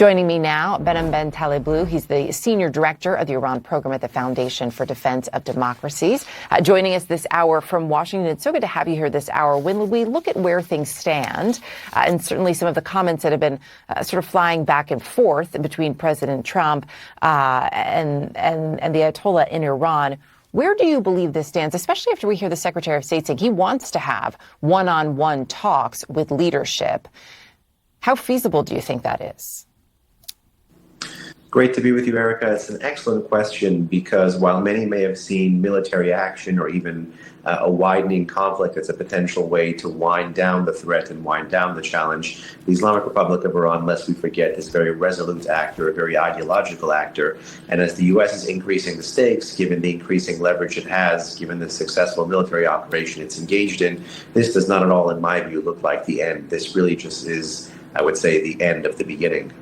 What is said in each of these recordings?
Joining me now, Behnam Ben Taleblu. He's the Senior Director of the Iran Program at the Foundation for Defense of Democracies. Joining us this hour from Washington. It's so good to have you here this hour. When we look at where things stand, and certainly some of the comments that have been sort of flying back and forth between President Trump and the Ayatollah in Iran, where do you believe this stands, especially after we hear the Secretary of State saying he wants to have one-on-one talks with leadership? How feasible do you think that is? Great to be with you, Erica. It's an excellent question because while many may have seen military action or even a widening conflict as a potential way to wind down the threat and wind down the challenge, the Islamic Republic of Iran, lest we forget, is a very resolute actor, a very ideological actor. And as the U.S. is increasing the stakes, given the increasing leverage it has, given the successful military operation it's engaged in, this does not at all, in my view, look like the end. This really just is, I would say, the end of the beginning.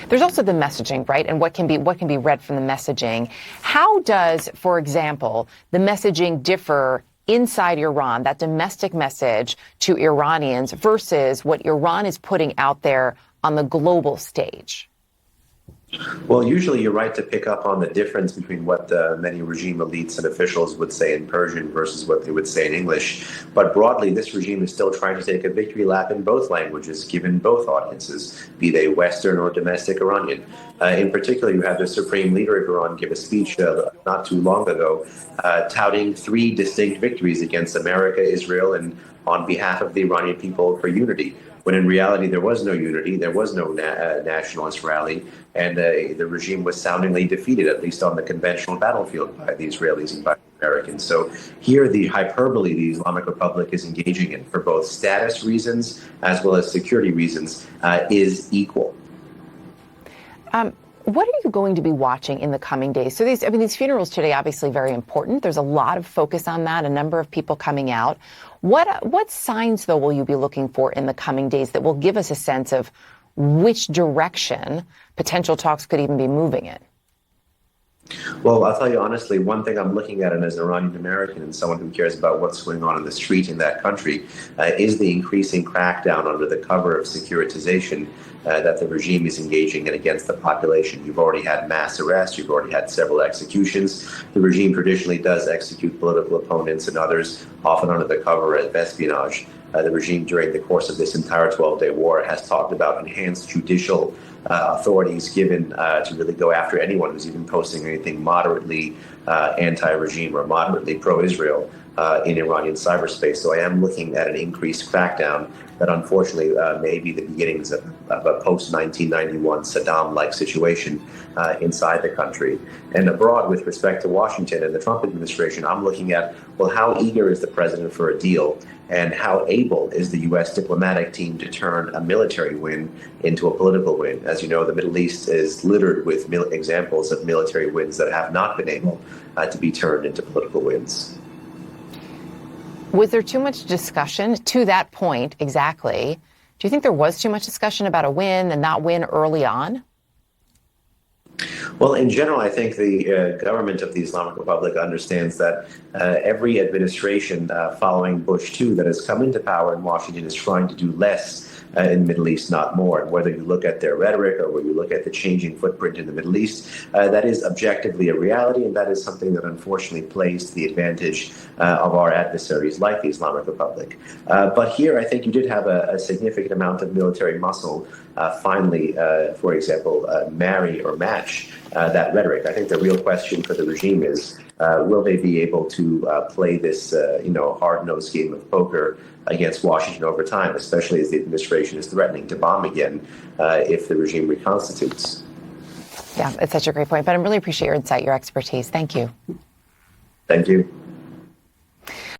There's also the messaging, right? And what can be read from the messaging. How does, for example, the messaging differ inside Iran, that domestic message to Iranians, versus what Iran is putting out there on the global stage? Well, usually you're right to pick up on the difference between what many regime elites and officials would say in Persian versus what they would say in English. But broadly, this regime is still trying to take a victory lap in both languages, given both audiences, be they Western or domestic Iranian. In particular, you had the supreme leader of Iran give a speech not too long ago, touting three distinct victories against America, Israel, and on behalf of the Iranian people for unity, when in reality there was no unity, there was no nationalist rally, and the regime was soundingly defeated, at least on the conventional battlefield, by the Israelis and by the Americans. So here the hyperbole the Islamic Republic is engaging in for both status reasons as well as security reasons is equal. What are you going to be watching in the coming days? So these funerals today, obviously very important. There's a lot of focus on that, a number of people coming out. What signs, though, will you be looking for in the coming days that will give us a sense of which direction potential talks could even be moving in? Well, I'll tell you honestly, one thing I'm looking at, and as an Iranian American and someone who cares about what's going on in the street in that country, is the increasing crackdown under the cover of securitization that the regime is engaging in against the population. You've already had mass arrests, you've already had several executions. The regime traditionally does execute political opponents and others, often under the cover of espionage. The regime, during the course of this entire 12-day war, has talked about enhanced judicial authorities given to really go after anyone who's even posting anything moderately anti-regime or moderately pro-Israel in Iranian cyberspace. So I am looking at an increased crackdown that unfortunately may be the beginnings of a post-1991 Saddam-like situation inside the country. And abroad, with respect to Washington and the Trump administration, I'm looking at, well, how eager is the president for a deal? And how able is the U.S. diplomatic team to turn a military win into a political win? As you know, the Middle East is littered with examples of military wins that have not been able to be turned into political wins. Was there too much discussion to that point exactly? Do you think there was too much discussion about a win and not win early on? Well, in general, I think the government of the Islamic Republic understands that every administration following Bush II that has come into power in Washington is trying to do less in the Middle East, not more. And whether you look at their rhetoric or whether you look at the changing footprint in the Middle East, that is objectively a reality, and that is something that unfortunately plays to the advantage of our adversaries like the Islamic Republic. But here, I think you did have a significant amount of military muscle finally, for example, marry or match that rhetoric. I think the real question for the regime is, will they be able to play this, hard-nosed game of poker against Washington over time, especially as the administration is threatening to bomb again if the regime reconstitutes? Yeah, it's such a great point. But I really appreciate your insight, your expertise. Thank you. Thank you.